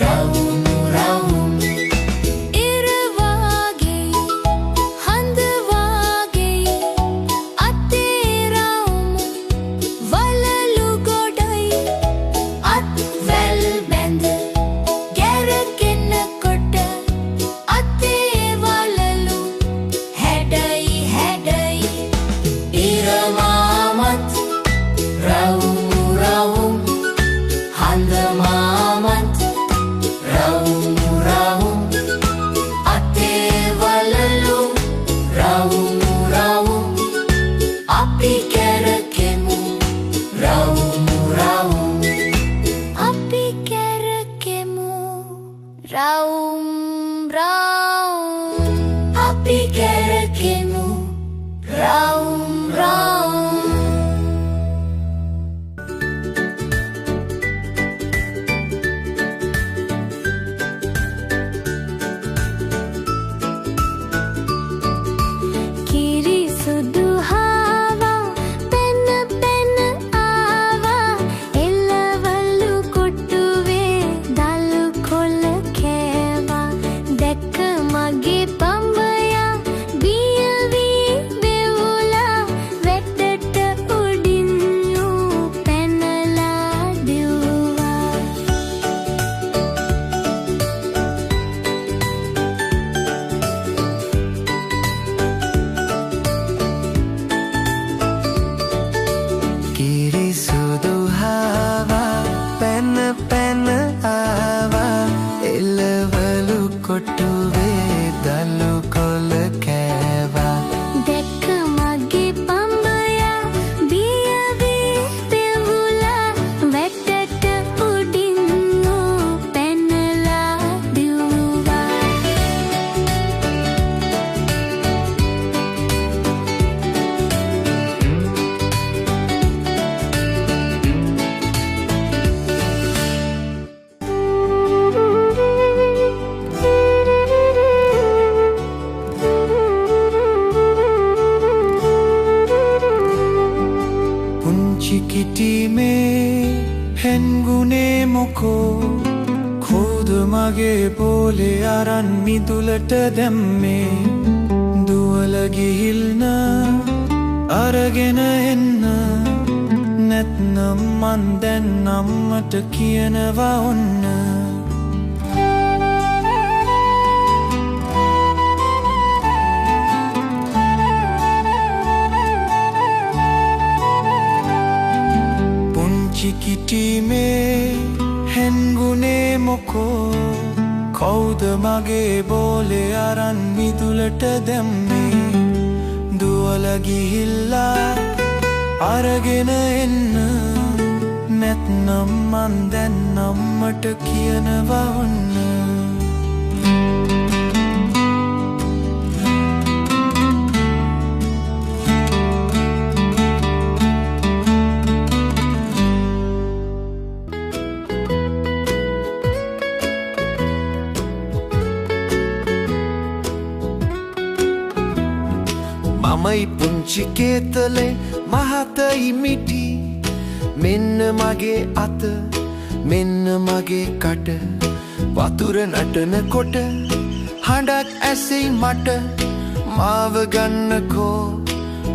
Raum, raum. අපි කැරකෙමු රවුම් රවුම් මිදුලට දැම්මේ දුවල ගිහිල්න අරගෙන එන්න නැත්නම් මන් දැන් අම්මට කියනවා ඔන්න පුංචි කිටිමේ හැන්ගුනේ මොකෝ කවුද මගේ බෝලේ අරන් මිදුලට දැම්මේ දුවල ගිහිල්ලා අරගෙන එන්න නැත්නම් මන් දැන් අම්මට කියනවා ඔන්න මයි පුංචි කේතලේ මහතයි මිටි මෙන්න මගේ අත මෙන්න මගේ කට වතුර නටනකොට හඬක් ඇසෙයි මට මාව ගන්නකෝ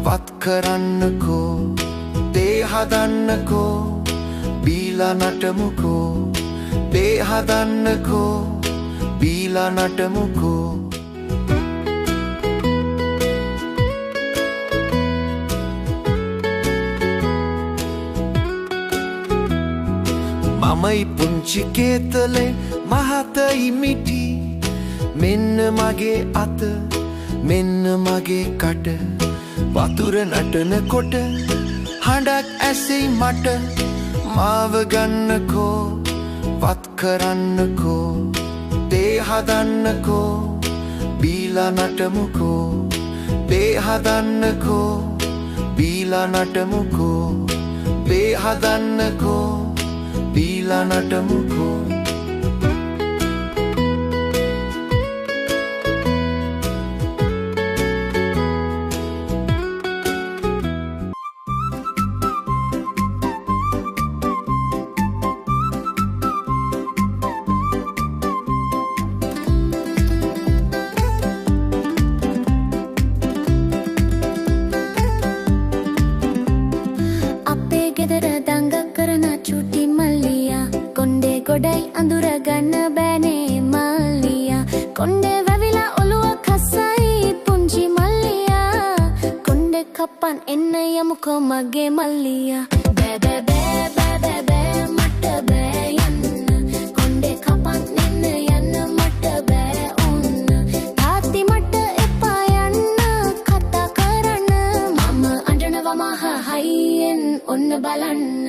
වත් කරන්නකෝ දේ හදන්නකෝ බීලා නටමුකෝ දේ හදන්නකෝ බීලා නටමුකෝ මයි පුංචි කේතලේ මහතයි මිටි මෙන්න මගේ අත මෙන්න මගේ කට වතුර නටනකොට හඬක් ඇසෙයි මට මාව ගන්නකෝ වත් කරන්නකෝ දේ හදන්නකෝ බීලා නටමුකෝ දේ හදන්නකෝ බීලා නටමුකෝ දේ හදන්නකෝ බීලා නටමුකෝ ගොඩයි අඳුර ගන්න බෑනේ මල්ලියා කොණ්ඩේ වැවිලා ඔළුව කසයි පුංචි මල්ලියා කොණ්ඩේ කපන් එන්න යමුකෝ මගේ මල්ලියා බෑ බෑ බෑ බෑ බෑ මට බෑ යන්න කොණ්ඩේ කපන් එන්න යන්න මට බෑ ඔන්න තාත්ති මට එපා යන්න කතා කරන්න මම අඬනවා මහ හයියෙන් ඔන්න බලන්න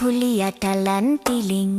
හුලියට ලන්තිලින්